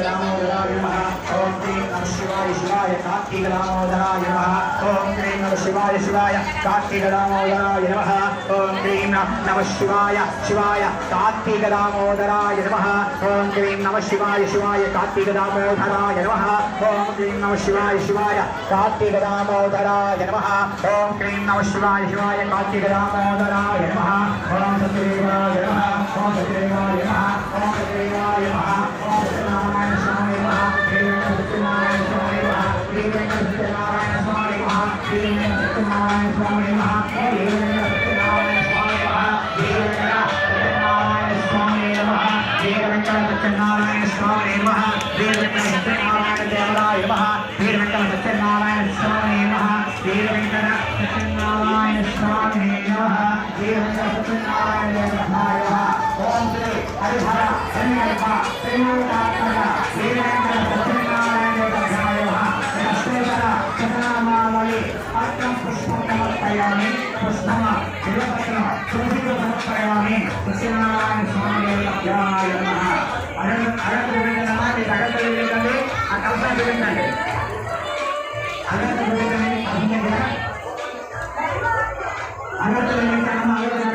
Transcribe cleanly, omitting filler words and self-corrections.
दामोदराय नमः ओम क्लीं नमः शिवाय शिवाय कार्तिक दामोदराय नमः ओम क्लीं नमः शिवाय शिवाय कार्तिक दामोदराय नमः ओम क्लीं नमः शिवाय शिवाय कार्तिक दामोदराय नमः ओम क्लीं नमः शिवाय शिवाय कार्तिक दामोदराय नमः ओम क्लीं नमः शिवाय शिवाय कार्तिक दामोदराय नमः ओम क्लीं नमः शिवाय शिवाय कार्तिक दामोदराय नमः ओम सत्यदेवाय नमः ओम सत्यदेवाय नमः ओम सत्यदेवाय नमः ओम सत्यनारायण स्वामी नमः श्री सत्यनारायण स्वामी नमः श्री सत्यनारायण स्वामी नमः श्री सत्यनारायण स्वामी नमः श्री सत्यनारायण स्वामी नमः श्री सत्यनारायण स्वामी नमः श्री सत्यनारायण स्वामी नमः श्री सत्यनारायण देवराय नमः श्री सत्यनारायण स्वामी नमः श्री सत्यनारायण स्वामी नमः श्री सत्यनारायण देवराय नमः ओम श्री हरिहर हरिहर त्रिमूर्तात्मक श्री सत्यनारायण देवराय नमः नमस्तेश्वर सतनामावली अर्घं पुष्पं समर्पयामि पुष्पं बिल्वपत्रं तुलसीं समर्पयामि सत्यनारायण स्वामी देवराय नमः अनंत अनंत विवेकानंद अनंत विवेकानंद आ कंसा विवेकानंद